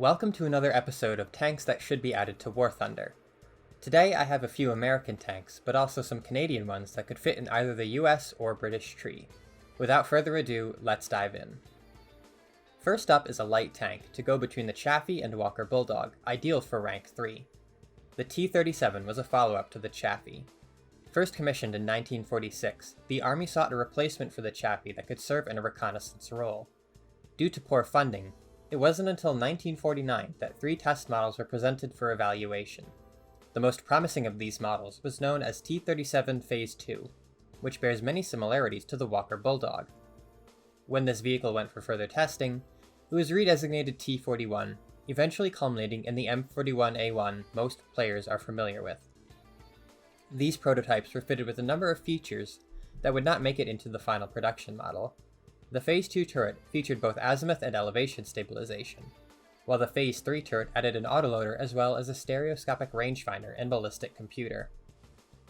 Welcome to another episode of Tanks That Should Be Added to War Thunder. Today I have a few American tanks, but also some Canadian ones that could fit in either the US or British tree. Without further ado, let's dive in. First up is a light tank to go between the Chaffee and Walker Bulldog, ideal for rank 3. The T-37 was a follow-up to the Chaffee. First commissioned in 1946, the Army sought a replacement for the Chaffee that could serve in a reconnaissance role. Due to poor funding, it wasn't until 1949 that 3 test models were presented for evaluation. The most promising of these models was known as T-37 Phase 2, which bears many similarities to the Walker Bulldog. When this vehicle went for further testing, it was redesignated T-41, eventually culminating in the M41A1 most players are familiar with. These prototypes were fitted with a number of features that would not make it into the final production model. The Phase 2 turret featured both azimuth and elevation stabilization, while the Phase 3 turret added an autoloader as well as a stereoscopic rangefinder and ballistic computer.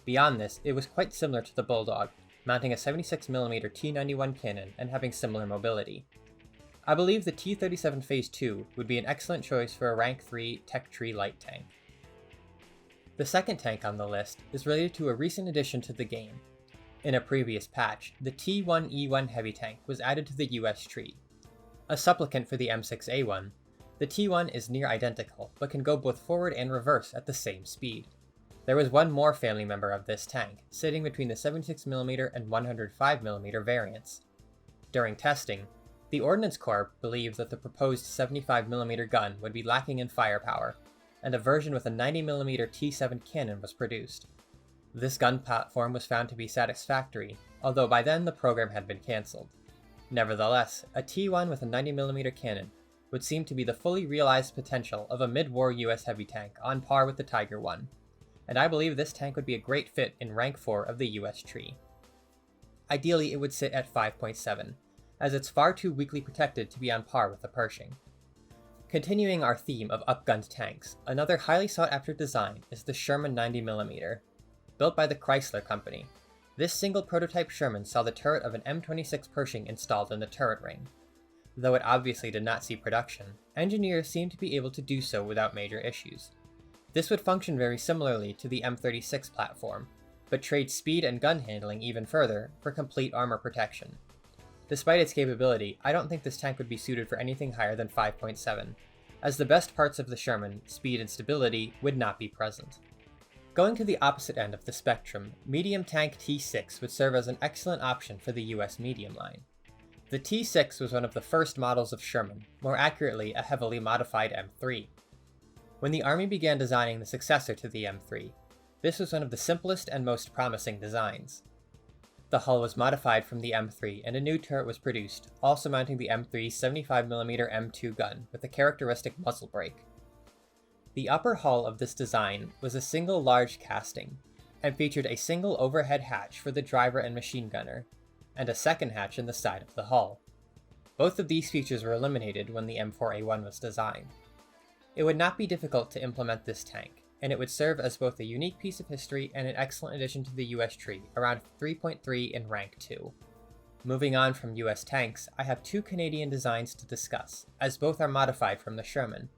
Beyond this, it was quite similar to the Bulldog, mounting a 76mm T91 cannon and having similar mobility. I believe the T-37 Phase 2 would be an excellent choice for a rank 3 tech tree light tank. The second tank on the list is related to a recent addition to the game. In a previous patch, the T-1E1 heavy tank was added to the US tree. A supplicant for the M6A1, the T-1 is near identical, but can go both forward and reverse at the same speed. There was one more family member of this tank, sitting between the 76mm and 105mm variants. During testing, the Ordnance Corps believed that the proposed 75mm gun would be lacking in firepower, and a version with a 90mm T7 cannon was produced. This gun platform was found to be satisfactory, although by then the program had been cancelled. Nevertheless, a T1 with a 90mm cannon would seem to be the fully realized potential of a mid-war US heavy tank on par with the Tiger I, and I believe this tank would be a great fit in rank 4 of the US tree. Ideally, it would sit at 5.7, as it's far too weakly protected to be on par with the Pershing. Continuing our theme of upgunned tanks, another highly sought-after design is the Sherman 90mm. Built by the Chrysler Company, this single prototype Sherman saw the turret of an M26 Pershing installed in the turret ring. Though it obviously did not see production, engineers seemed to be able to do so without major issues. This would function very similarly to the M36 platform, but trade speed and gun handling even further for complete armor protection. Despite its capability, I don't think this tank would be suited for anything higher than 5.7, as the best parts of the Sherman, speed and stability, would not be present. Going to the opposite end of the spectrum, medium tank T6 would serve as an excellent option for the US medium line. The T6 was one of the first models of Sherman, more accurately a heavily modified M3. When the Army began designing the successor to the M3, this was one of the simplest and most promising designs. The hull was modified from the M3 and a new turret was produced, also mounting the M3's 75mm M2 gun with a characteristic muzzle brake. The upper hull of this design was a single large casting, and featured a single overhead hatch for the driver and machine gunner, and a second hatch in the side of the hull. Both of these features were eliminated when the M4A1 was designed. It would not be difficult to implement this tank, and it would serve as both a unique piece of history and an excellent addition to the US tree, around 3.3 in rank 2. Moving on from US tanks, I have 2 Canadian designs to discuss, as both are modified from the Sherman.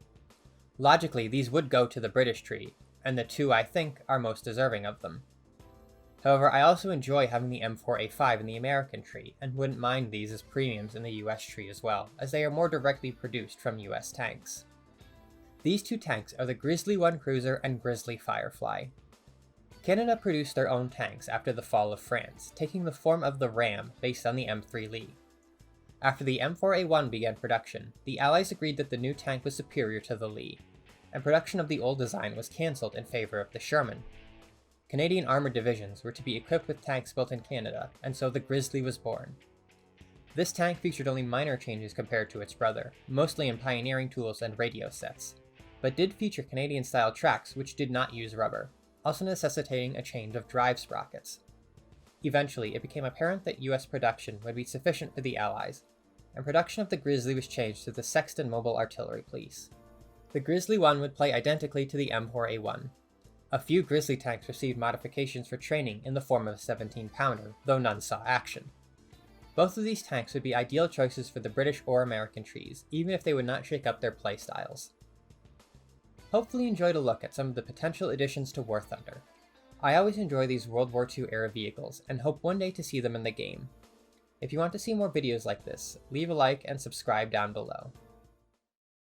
Logically, these would go to the British tree, and the 2 I think are most deserving of them. However, I also enjoy having the M4A5 in the American tree, and wouldn't mind these as premiums in the US tree as well, as they are more directly produced from US tanks. These 2 tanks are the Grizzly 1 Cruiser and Grizzly Firefly. Canada produced their own tanks after the fall of France, taking the form of the Ram based on the M3 Lee. After the M4A1 began production, the Allies agreed that the new tank was superior to the Lee, and production of the old design was cancelled in favour of the Sherman. Canadian armoured divisions were to be equipped with tanks built in Canada, and so the Grizzly was born. This tank featured only minor changes compared to its brother, mostly in pioneering tools and radio sets, but did feature Canadian-style tracks which did not use rubber, also necessitating a change of drive sprockets. Eventually, it became apparent that US production would be sufficient for the Allies, and production of the Grizzly was changed to the Sexton Mobile Artillery Police. The Grizzly 1 would play identically to the M4A1. A few Grizzly tanks received modifications for training in the form of a 17-pounder, though none saw action. Both of these tanks would be ideal choices for the British or American trees, even if they would not shake up their playstyles. hopefully you enjoyed a look at some of the potential additions to War Thunder. I always enjoy these World War II era vehicles and hope one day to see them in the game. If you want to see more videos like this, leave a like and subscribe down below.